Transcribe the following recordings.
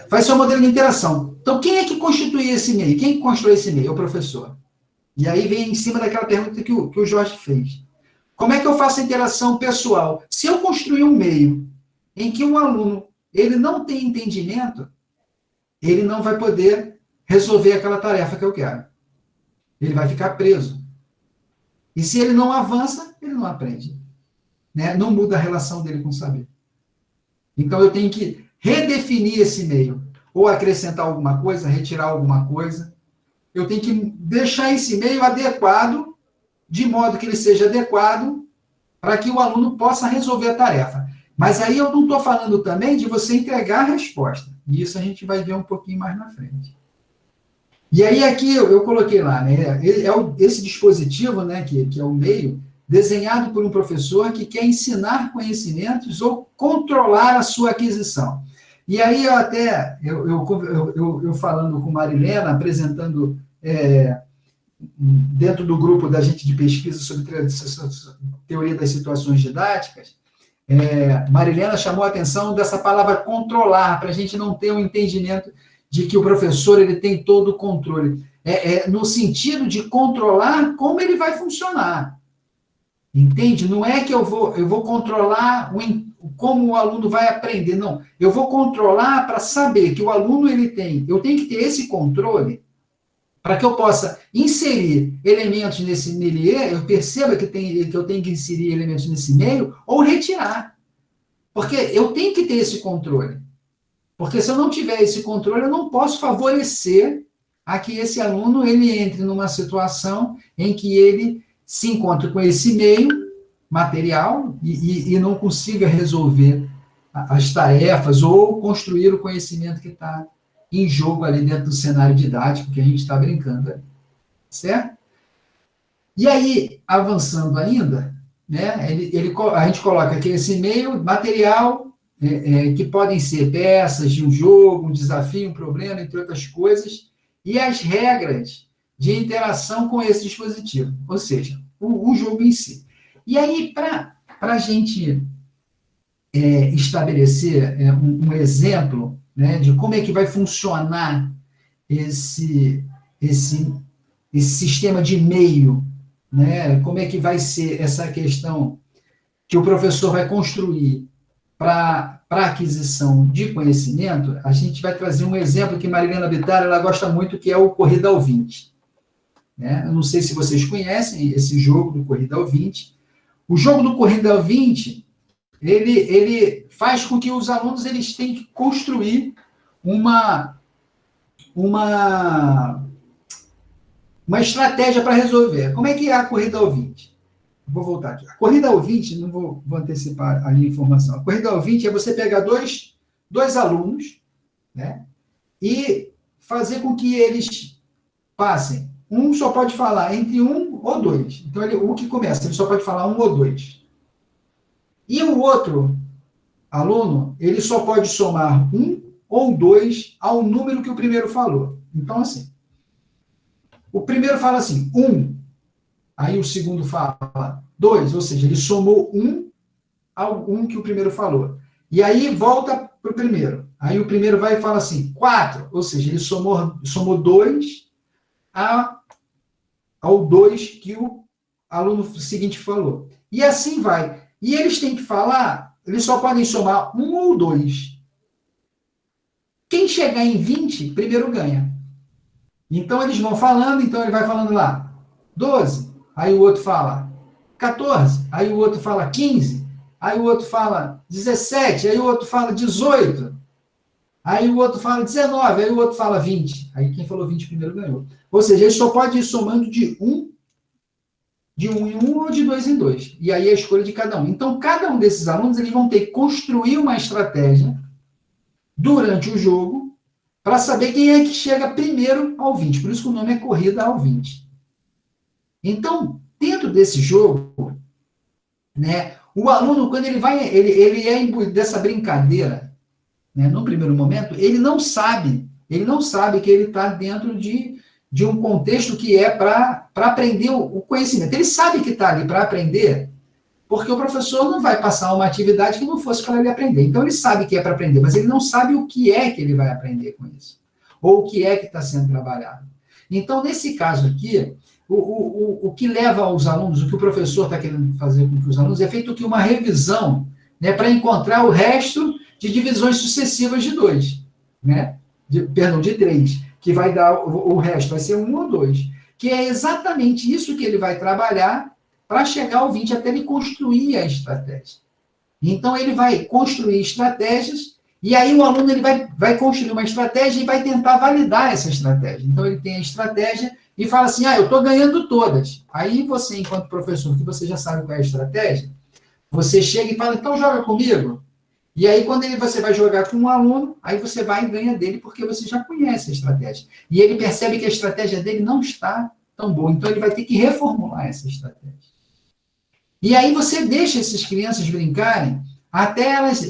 vai ser um modelo de interação. Então, quem é que constitui esse meio? Quem constrói esse meio? É o professor. E aí vem em cima daquela pergunta que o Jorge fez. Como é que eu faço a interação pessoal? Se eu construir um meio em que um aluno ele não tem entendimento, ele não vai poder resolver aquela tarefa que eu quero. Ele vai ficar preso. E se ele não avança, ele não aprende. Né? Não muda a relação dele com o saber. Então, eu tenho que redefinir esse meio. Ou acrescentar alguma coisa, retirar alguma coisa. Eu tenho que deixar esse meio adequado, de modo que ele seja adequado para que o aluno possa resolver a tarefa. Mas aí eu não estou falando também de você entregar a resposta. E isso a gente vai ver um pouquinho mais na frente. E aí aqui eu coloquei lá, né? Esse dispositivo, né, que é o meio, desenhado por um professor que quer ensinar conhecimentos ou controlar a sua aquisição. E aí eu falando com Marilena, apresentando dentro do grupo da gente de pesquisa sobre teoria das situações didáticas, Marilena chamou a atenção dessa palavra controlar, para a gente não ter um entendimento de que o professor ele tem todo o controle. No sentido de controlar como ele vai funcionar. Entende? Não é que eu vou controlar como o aluno vai aprender, não. Eu vou controlar para saber que o aluno eu tenho que ter esse controle para que eu possa inserir elementos nesse milieu, eu perceba que eu tenho que inserir elementos nesse meio, ou retirar. Porque eu tenho que ter esse controle. Porque se eu não tiver esse controle, eu não posso favorecer a que esse aluno ele entre numa situação em que ele se encontre com esse meio material e não consiga resolver as tarefas ou construir o conhecimento que está em jogo ali dentro do cenário didático que a gente está brincando ali, certo? E aí, avançando ainda, né, a gente coloca aqui esse meio material, que podem ser peças de um jogo, um desafio, um problema, entre outras coisas, e as regras de interação com esse dispositivo, ou seja, o jogo em si. E aí, para a gente estabelecer um exemplo, né, de como é que vai funcionar esse sistema de meio, né, como é que vai ser essa questão que o professor vai construir para a aquisição de conhecimento, a gente vai trazer um exemplo que Marilena Bittar ela gosta muito, que é o Corrida ao 20. Né? Eu não sei se vocês conhecem esse jogo do Corrida ao 20. O jogo do Corrida ao 20, ele faz com que os alunos eles tenham que construir uma estratégia para resolver. Como é que é a corrida ao 20? Vou voltar aqui. A corrida ao 20, não vou antecipar a minha informação. A corrida ao 20 é você pegar dois alunos, né, e fazer com que eles passem. Um só pode falar entre um ou dois. Então, o que começa, ele só pode falar um ou dois. E o outro aluno, ele só pode somar um ou dois ao número que o primeiro falou. Então, assim, o primeiro fala assim, 1. Aí o segundo fala 2, ou seja, ele somou 1 ao 1 que o primeiro falou. E aí volta para o primeiro. Aí o primeiro vai e fala assim, 4, ou seja, ele somou 2 ao 2 que o aluno seguinte falou. E assim vai. E eles têm que falar, eles só podem somar 1 ou 2. Quem chegar em 20, primeiro ganha. Então, eles vão falando, então ele vai falando lá, 12, aí o outro fala 14, aí o outro fala 15, aí o outro fala 17, aí o outro fala 18, aí o outro fala 19, aí o outro fala 20. Aí quem falou 20 primeiro ganhou. Ou seja, ele só pode ir somando de um em um ou de 2 em 2. E aí é a escolha de cada um. Então, cada um desses alunos eles vão ter que construir uma estratégia durante o jogo para saber quem é que chega primeiro ao 20. Por isso que o nome é Corrida ao 20. Então, dentro desse jogo, né, o aluno, quando ele é imbuído dessa brincadeira, né, no primeiro momento, ele não sabe que ele está dentro de um contexto que é para aprender o conhecimento. Ele sabe que está ali para aprender porque o professor não vai passar uma atividade que não fosse para ele aprender. Então, ele sabe que é para aprender, mas ele não sabe o que é que ele vai aprender com isso, ou o que é que está sendo trabalhado. Então, nesse caso aqui, o que leva os alunos, o que o professor está querendo fazer com os alunos, é feito que uma revisão, né, para encontrar o resto de divisões sucessivas de 2, né? De 3, que vai dar o resto, vai ser 1 ou 2, que é exatamente isso que ele vai trabalhar para chegar ao 20, até ele construir a estratégia. Então, ele vai construir estratégias, e aí o aluno ele vai construir uma estratégia e vai tentar validar essa estratégia. Então, ele tem a estratégia e fala assim, eu estou ganhando todas. Aí você, enquanto professor, que você já sabe qual é a estratégia, você chega e fala, então joga comigo. E aí, quando você vai jogar com um aluno, aí você vai e ganha dele, porque você já conhece a estratégia. E ele percebe que a estratégia dele não está tão boa, então ele vai ter que reformular essa estratégia. E aí você deixa essas crianças brincarem até elas,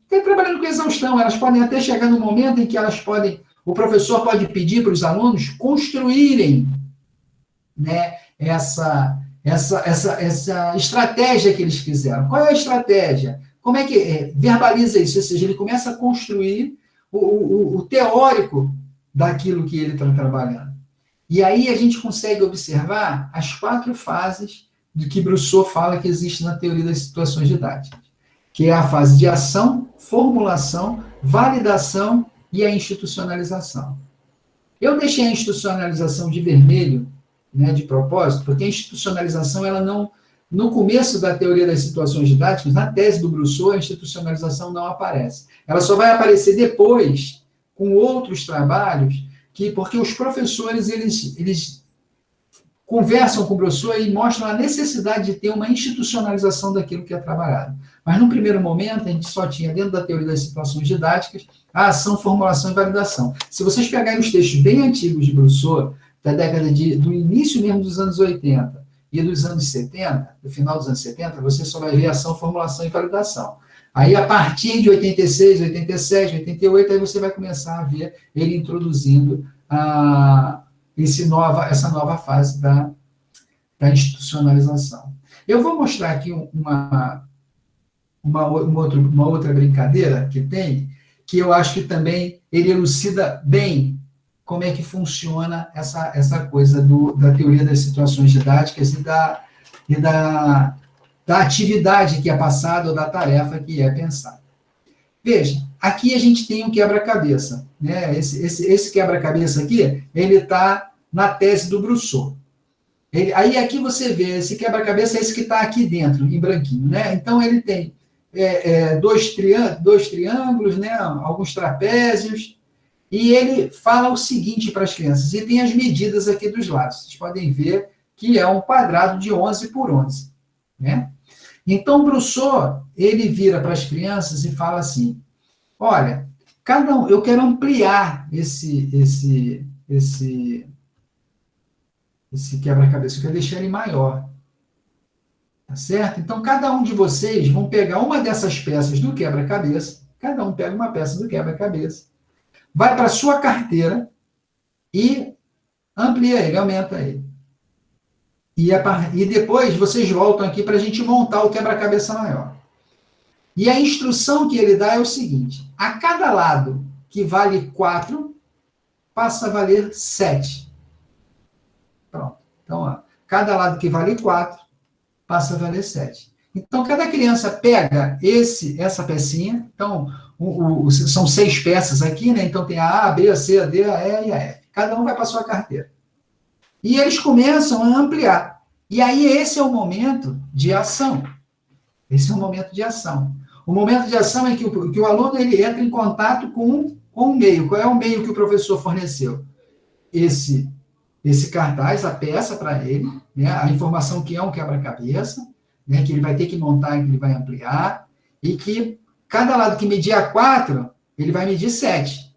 trabalhando com exaustão, elas podem até chegar no momento em que o professor pode pedir para os alunos construírem, né, essa estratégia que eles fizeram. Qual é a estratégia? Como é que verbaliza isso? Ou seja, ele começa a construir o teórico daquilo que ele está trabalhando. E aí a gente consegue observar as 4 fases do que Brousseau fala que existe na teoria das situações didáticas, que é a fase de ação, formulação, validação e a institucionalização. Eu deixei a institucionalização de vermelho, né, de propósito, porque a institucionalização, ela não, no começo da teoria das situações didáticas, na tese do Brousseau, a institucionalização não aparece. Ela só vai aparecer depois, com outros trabalhos, porque os professores, eles conversam com o Brousseau e mostram a necessidade de ter uma institucionalização daquilo que é trabalhado. Mas, no primeiro momento, a gente só tinha, dentro da teoria das situações didáticas, a ação, formulação e validação. Se vocês pegarem os textos bem antigos de Brousseau, da década do início mesmo dos anos 80 e dos anos 70, do final dos anos 70, você só vai ver ação, formulação e validação. Aí, a partir de 86, 87, 88, aí você vai começar a ver ele introduzindo essa nova fase da institucionalização. Eu vou mostrar aqui uma outra brincadeira que tem, que eu acho que também ele elucida bem como é que funciona essa coisa da teoria das situações didáticas e da atividade que é passada ou da tarefa que é pensada. Veja, aqui a gente tem um quebra-cabeça, né? Esse quebra-cabeça aqui, ele está na tese do Brousseau. Aí aqui você vê, esse quebra-cabeça é esse que está aqui dentro, em branquinho, né? Então ele tem dois triângulos, né? Alguns trapézios, e ele fala o seguinte para as crianças, e tem as medidas aqui dos lados. Vocês podem ver que é um quadrado de 11 por 11, né? Então, Brousseau, ele vira para as crianças e fala assim, olha, eu quero ampliar esse quebra-cabeça, eu quero deixar ele maior. Tá certo? Então, cada um de vocês vão pegar uma dessas peças do quebra-cabeça, cada um pega uma peça do quebra-cabeça, vai para a sua carteira e amplia ele, aumenta ele. E depois vocês voltam aqui para a gente montar o quebra-cabeça maior. E a instrução que ele dá é o seguinte, a cada lado que vale 4, passa a valer 7. Pronto. Então, cada lado que vale 4, passa a valer 7. Então, cada criança pega essa pecinha, então, são 6 peças aqui, né? Então, tem a A, B, a C, a D, a E e a F. Cada um vai para a sua carteira. E eles começam a ampliar. E aí, esse é o momento de ação. Esse é o momento de ação. O momento de ação é que o aluno ele entra em contato com o meio. Qual é o meio que o professor forneceu? Esse cartaz, a peça para ele, né? A informação que é um quebra-cabeça, né? Que ele vai ter que montar, que ele vai ampliar, e que cada lado que medir a 4, ele vai medir 7.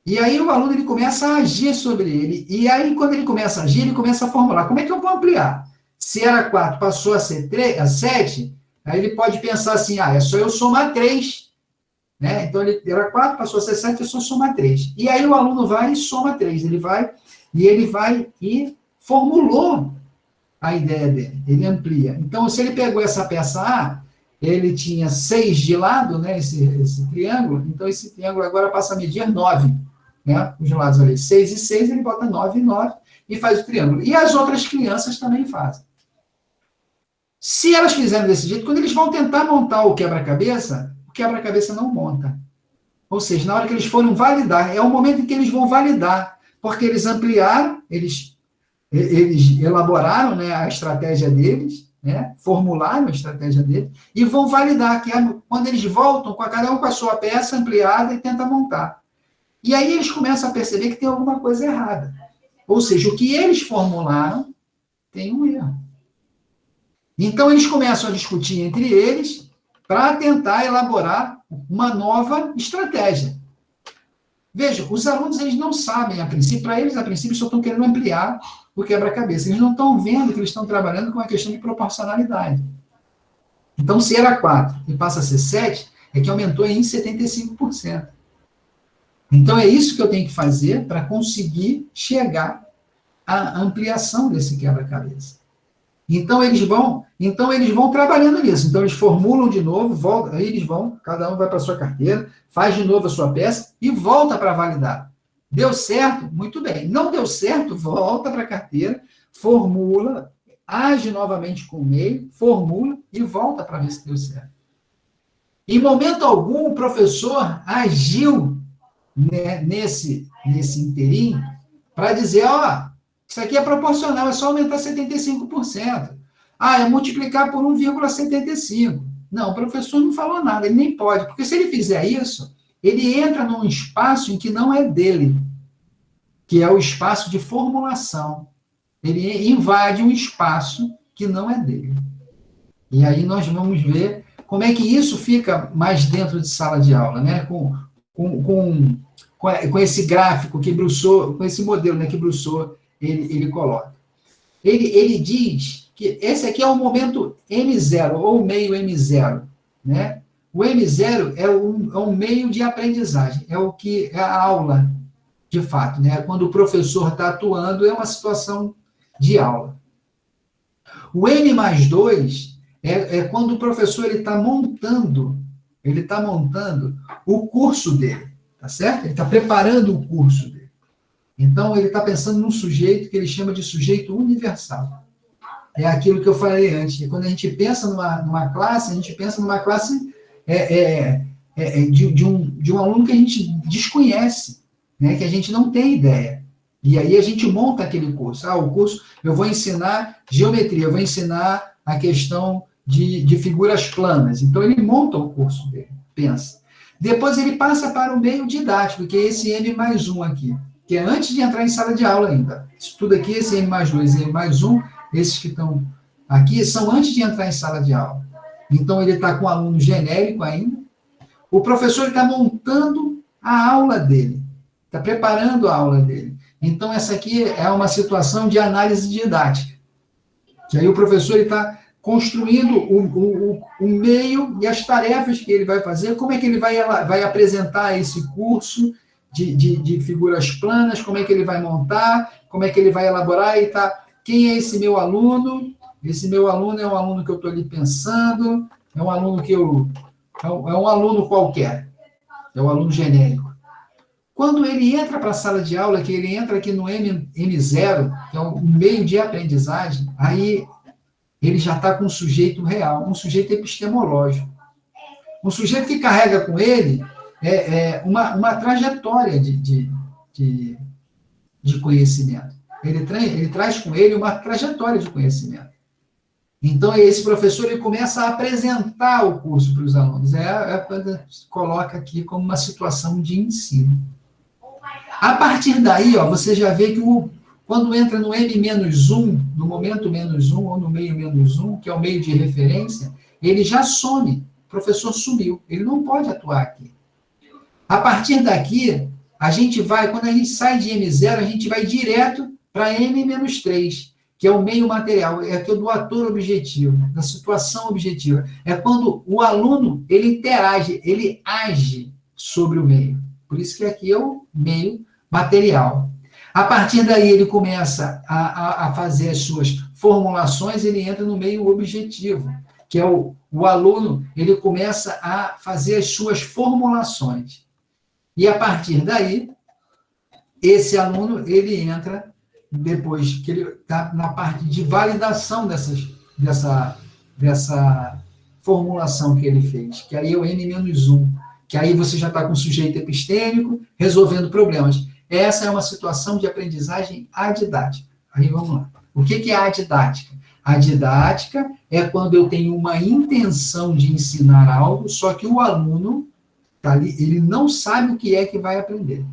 E aí o aluno ele começa a agir sobre ele. E aí, quando ele começa a agir, ele começa a formular. Como é que eu vou ampliar? Se era 4, passou a ser 7, aí ele pode pensar assim, é só eu somar 3. Né? Então, ele era 4, passou a ser 7, é só somar 3. E aí o aluno vai e soma 3. Ele vai e formulou a ideia dele, ele amplia. Então, se ele pegou essa peça A, ele tinha 6 de lado, né, esse triângulo, então esse triângulo agora passa a medir 9, né, os lados ali, 6 e 6, ele bota 9 e 9 e faz o triângulo. E as outras crianças também fazem. Se elas fizerem desse jeito, quando eles vão tentar montar o quebra-cabeça não monta. Ou seja, na hora que eles forem validar, é o momento em que eles vão validar, porque eles ampliaram, eles elaboraram, né, a estratégia deles, né, formularam a estratégia deles, e vão validar, que é quando eles voltam, cada um com a sua peça ampliada e tenta montar. E aí eles começam a perceber que tem alguma coisa errada. Ou seja, o que eles formularam tem um erro. Então, eles começam a discutir entre eles para tentar elaborar uma nova estratégia. Veja, os alunos eles não sabem, a princípio, para eles, a princípio, só estão querendo ampliar o quebra-cabeça. Eles não estão vendo que eles estão trabalhando com uma questão de proporcionalidade. Então, se era 4 e passa a ser 7, é que aumentou em 75%. Então, é isso que eu tenho que fazer para conseguir chegar à ampliação desse quebra-cabeça. Então, eles vão trabalhando nisso. Então, eles formulam de novo, voltam, aí eles vão, cada um vai para a sua carteira, faz de novo a sua peça e volta para validar. Deu certo? Muito bem. Não deu certo? Volta para a carteira, formula, age novamente com o meio, formula e volta para ver se deu certo. Em momento algum, o professor agiu, né, nesse inteirinho para dizer, ó, isso aqui é proporcional, é só aumentar 75%. Ah, é multiplicar por 1,75. Não, o professor não falou nada, ele nem pode, porque se ele fizer isso, ele entra num espaço em que não é dele, que é o espaço de formulação. Ele invade um espaço que não é dele. E aí nós vamos ver como é que isso fica mais dentro de sala de aula, né? Com esse gráfico que Brousseau, com esse modelo, né, que Brousseau ele coloca. Ele diz que esse aqui é o momento M0, ou meio M0, né? O M0 é um meio de aprendizagem, é o que é a aula, de fato, né? Quando o professor está atuando, é uma situação de aula. O N+2 é quando o professor está montando o curso dele, tá certo? Ele está preparando o curso dele. Então, ele está pensando num sujeito que ele chama de sujeito universal. É aquilo que eu falei antes. Quando a gente pensa numa classe, a gente pensa numa classe de um aluno que a gente desconhece, né? Que a gente não tem ideia. E aí a gente monta aquele curso. O curso, eu vou ensinar geometria, eu vou ensinar a questão de figuras planas. Então, ele monta o curso dele, pensa. Depois ele passa para o meio didático, que é esse M+1 aqui, que é antes de entrar em sala de aula ainda. Isso tudo aqui, esse M+2 e M+1, esses que estão aqui, são antes de entrar em sala de aula. Então, ele está com um aluno genérico ainda. O professor está montando a aula dele, está preparando a aula dele. Então, essa aqui é uma situação de análise didática. Que aí o professor está construindo o meio e as tarefas que ele vai fazer, como é que ele vai apresentar esse curso de figuras planas, como é que ele vai montar, como é que ele vai elaborar, e tá, quem é esse meu aluno? Esse meu aluno é um aluno que eu estou ali pensando, é um aluno é um aluno qualquer, é um aluno genérico. Quando ele entra para a sala de aula, que ele entra aqui no M0, que é o meio de aprendizagem, aí ele já está com um sujeito real, um sujeito epistemológico. Um sujeito que carrega com ele uma trajetória de conhecimento. Ele traz com ele uma trajetória de conhecimento. Então, esse professor ele começa a apresentar o curso para os alunos. Quando coloca aqui como uma situação de ensino. A partir daí, você já vê que quando entra no M-1, no momento -1, ou no meio -1, que é o meio de referência, ele já some. O professor sumiu. Ele não pode atuar aqui. A partir daqui, quando a gente sai de M0, a gente vai direto para M-3, que é o meio material, é aquilo do ator objetivo, da situação objetiva. É quando o aluno, ele interage, ele age sobre o meio. Por isso que aqui é o meio material. A partir daí, ele começa a fazer as suas formulações, ele entra no meio objetivo, que é o aluno, ele começa a fazer as suas formulações. E, a partir daí, esse aluno, ele entra, depois que ele está na parte de validação dessa formulação que ele fez, que aí é o N-1, que aí você já está com o sujeito epistêmico, resolvendo problemas. Essa é uma situação de aprendizagem adidática. Aí vamos lá. O que é a didática? A didática é quando eu tenho uma intenção de ensinar algo, só que o aluno tá ali, ele não sabe o que é que vai aprender.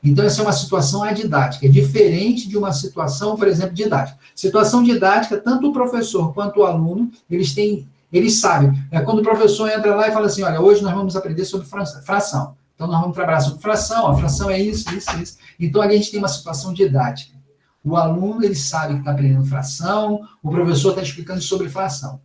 Então, essa é uma situação adidática, é diferente de uma situação, por exemplo, didática. Situação didática, tanto o professor quanto o aluno, eles sabem. É quando o professor entra lá e fala assim, olha, hoje nós vamos aprender sobre fração. Então, nós vamos trabalhar sobre fração, a fração é isso. Então, ali a gente tem uma situação didática. O aluno, ele sabe que está aprendendo fração, o professor está explicando sobre fração.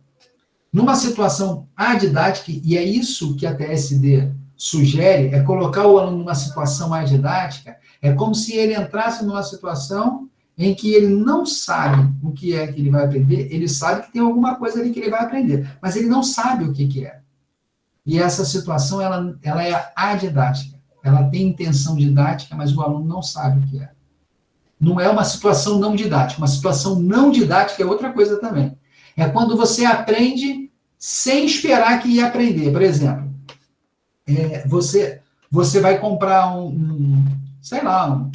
Numa situação adidática, e é isso que a TSD sugere, é colocar o aluno numa situação adidática, é como se ele entrasse numa situação em que ele não sabe o que é que ele vai aprender, ele sabe que tem alguma coisa ali que ele vai aprender, mas ele não sabe o que é. E essa situação, ela é adidática. Ela tem intenção didática, mas o aluno não sabe o que é. Não é uma situação não didática. Uma situação não didática é outra coisa também. É quando você aprende sem esperar que ia aprender. Por exemplo, você vai comprar sei lá,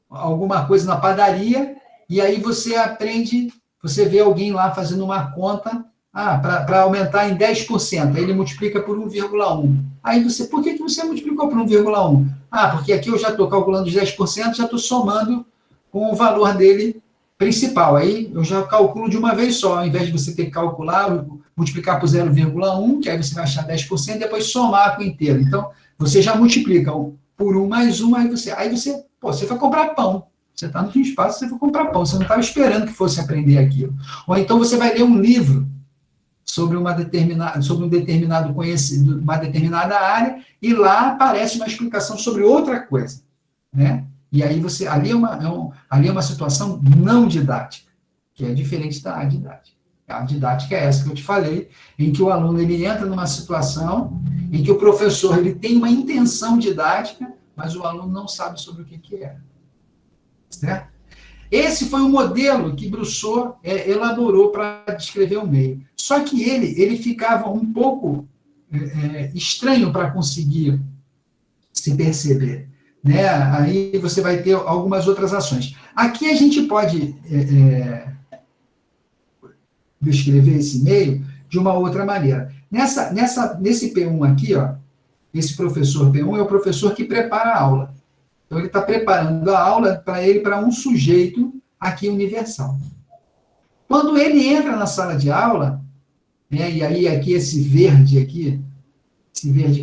alguma coisa na padaria, e aí você aprende, você vê alguém lá fazendo uma conta, para aumentar em 10%, aí ele multiplica por 1,1. Aí por que você multiplicou por 1,1? Porque aqui eu já estou calculando os 10%, já estou somando com o valor dele principal. Aí eu já calculo de uma vez só, ao invés de você ter que calcular, multiplicar por 0,1, que aí você vai achar 10%, depois somar com o inteiro. Então, você já multiplica por 1 mais 1, aí você vai comprar pão. Você está no fim de espaço, você foi comprar pão. Você não estava esperando que fosse aprender aquilo. Ou então você vai ler um livro sobre um determinado conhecimento, uma determinada área, e lá aparece uma explicação sobre outra coisa, né? E aí ali é uma situação não didática, que é diferente da didática. A didática é essa que eu te falei, em que o aluno ele entra numa situação em que o professor ele tem uma intenção didática, mas o aluno não sabe sobre o que é. Certo? Esse foi o modelo que Brousseau elaborou para descrever o meio. Só que ele ficava um pouco estranho para conseguir se perceber. Né? Aí você vai ter algumas outras ações. Aqui a gente pode descrever esse meio de uma outra maneira. Nesse P1 aqui, ó, esse professor P1 é o professor que prepara a aula. Então, ele está preparando a aula para um sujeito aqui universal. Quando ele entra na sala de aula, né, e aí aqui esse verde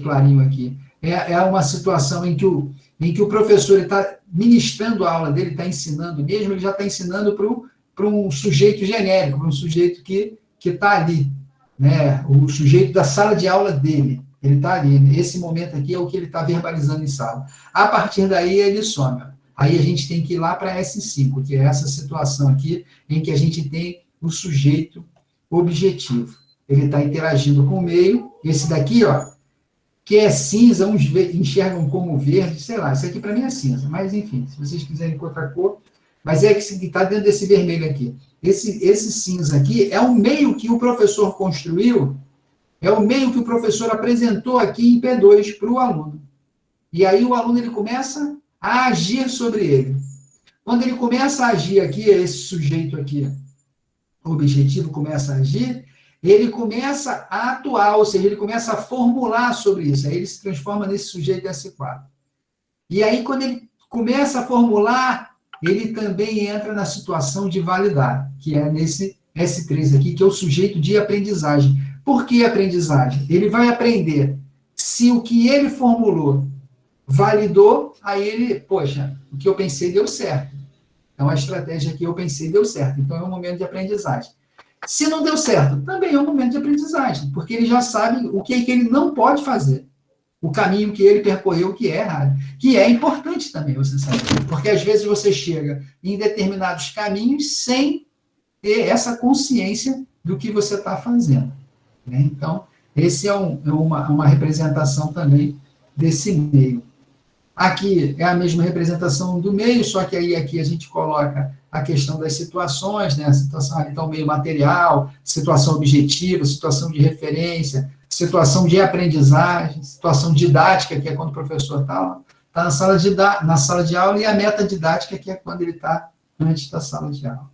clarinho aqui, é uma situação em que o professor está ministrando a aula dele, está ensinando mesmo, ele já está ensinando para um sujeito genérico, para um sujeito que está ali, né, o sujeito da sala de aula dele. Ele está ali, esse momento aqui é o que ele está verbalizando em sala. A partir daí, ele some. Aí a gente tem que ir lá para S5, que é essa situação aqui, em que a gente tem o sujeito objetivo. Ele está interagindo com o meio. Esse daqui, ó, que é cinza, uns enxergam como verde, sei lá, isso aqui para mim é cinza, mas enfim, se vocês quiserem com outra cor, mas é que está dentro desse vermelho aqui. Esse cinza aqui é o meio que o professor construiu, é o meio que o professor apresentou aqui em P2 para o aluno. E aí o aluno ele começa a agir sobre ele. Quando ele começa a agir aqui, esse sujeito aqui, o objetivo começa a agir, ele começa a atuar, ou seja, ele começa a formular sobre isso. Aí ele se transforma nesse sujeito S4. E aí, quando ele começa a formular, ele também entra na situação de validar, que é nesse S3 aqui, que é o sujeito de aprendizagem. Por que aprendizagem? Ele vai aprender se o que ele formulou validou, aí ele, poxa, o que eu pensei deu certo. Então, a estratégia que eu pensei deu certo. Então, é um momento de aprendizagem. Se não deu certo, também é um momento de aprendizagem, porque ele já sabe o que ele não pode fazer. O caminho que ele percorreu que é errado. Que é importante também, você sabe. Porque, às vezes, você chega em determinados caminhos sem ter essa consciência do que você está fazendo. Né? Então, esse é uma representação também desse meio. Aqui é a mesma representação do meio, só que aí aqui a gente coloca a questão das situações, né? A situação ali está o meio material, situação objetiva, situação de referência, situação de aprendizagem, situação didática, que é quando o professor está na sala de aula, e a metadidática, que é quando ele está antes da sala de aula.